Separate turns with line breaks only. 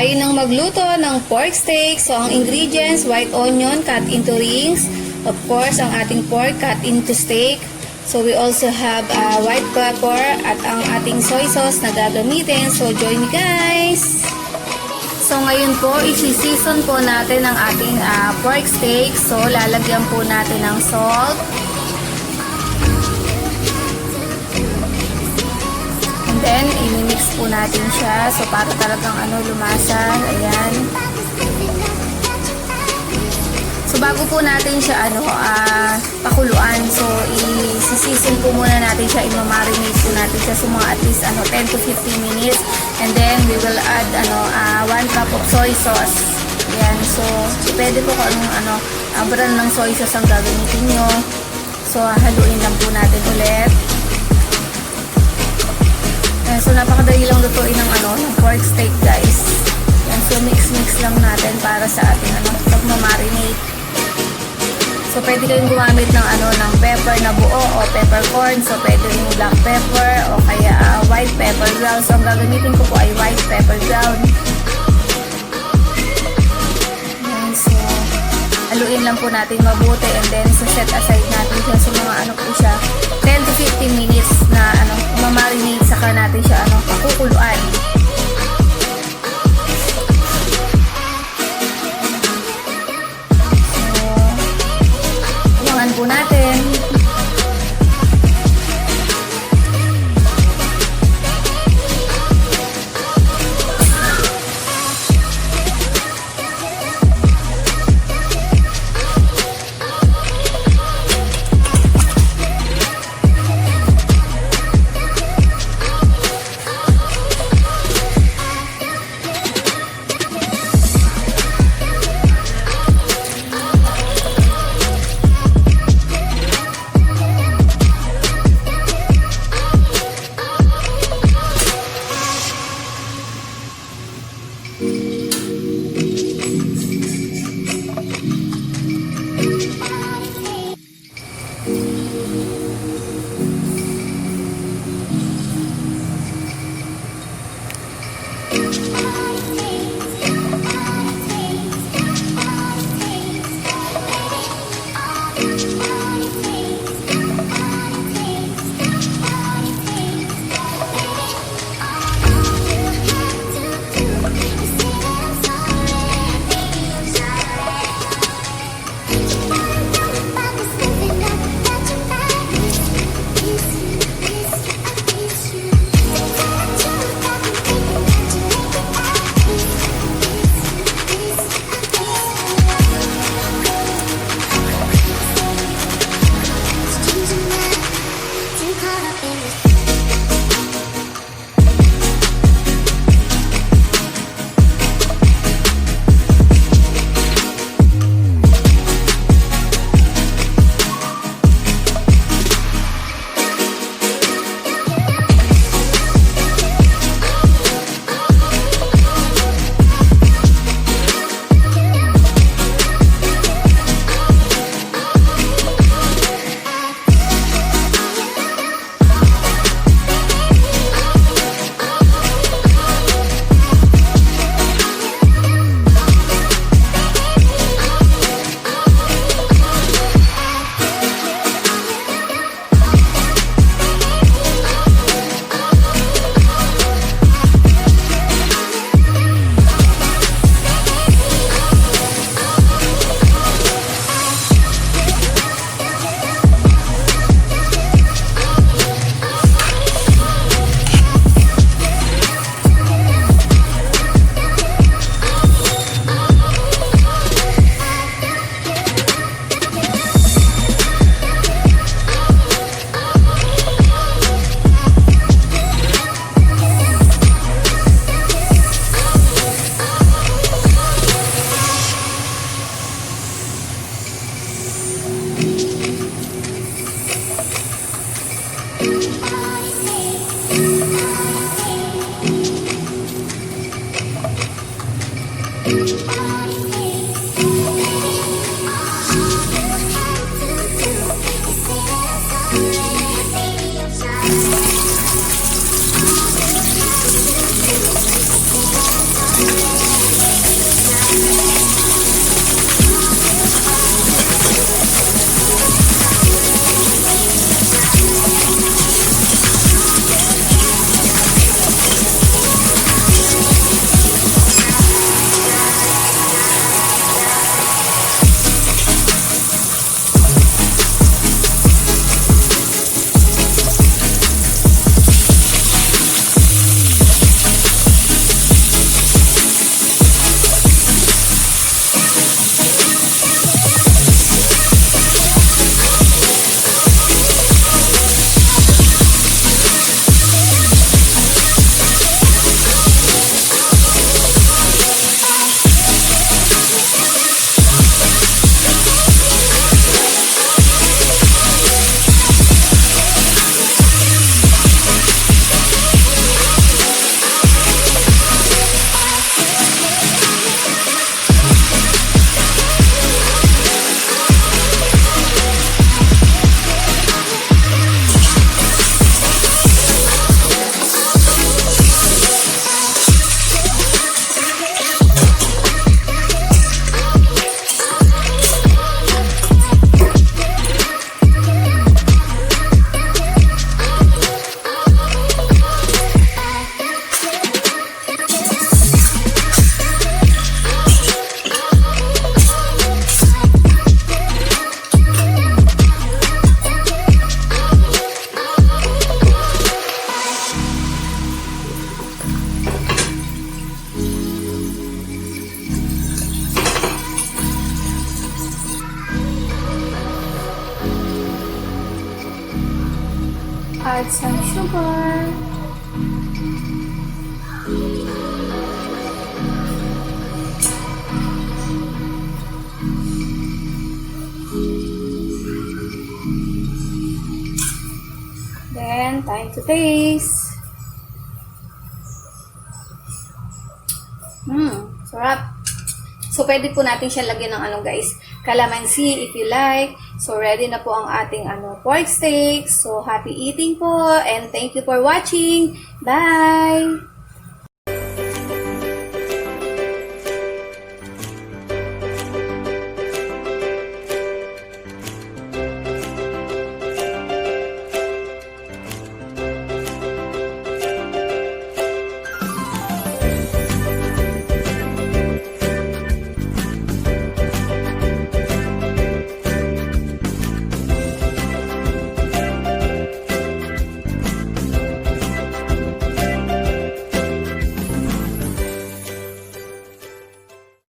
Ayun ang magluto ng pork steak. So, ang ingredients, white onion cut into rings. Of course, ang ating pork cut into steak. So, we also have white pepper at ang ating soy sauce na gagamitin. So, join me guys! So, ngayon po, isi-season po natin ang ating pork steak. So, lalagyan po natin ng salt. Then, i-mix po natin siya. So, para talagang lumasan. Ayan. So, bago po natin siya pakuluan. So, i-season po muna natin siya. I-marinate po natin siya sa mga at least 10 to 15 minutes. And then, we will add 1 cup of soy sauce. Ayan. So, depende po kung anong brand ng soy sauce ang gagamitin nyo. So, haluin lang po natin ulit. So, napakadali lang lutuin ng pork steak, guys. Yan, so, mix lang natin para sa ating pagmamarinate. So, pwede kayong gumamit ng ng pepper na buo o peppercorn. So, pwede rin black pepper o kaya white pepper ground. So, ang gagamitin ko po ay white pepper ground. Yan, so, haluin lang po natin mabuti and then set aside natin siya sa mga po siya 10 to 15 minutes na mamarinate, saka natin siya pakukuluan. So, tuwangan po natin. more. Then, time to taste. Sarap. So, pwede po natin siya lagyan ng guys, calamansi if you like. So, ready na po ang ating pork steak. So, happy eating po and thank you for watching. Bye!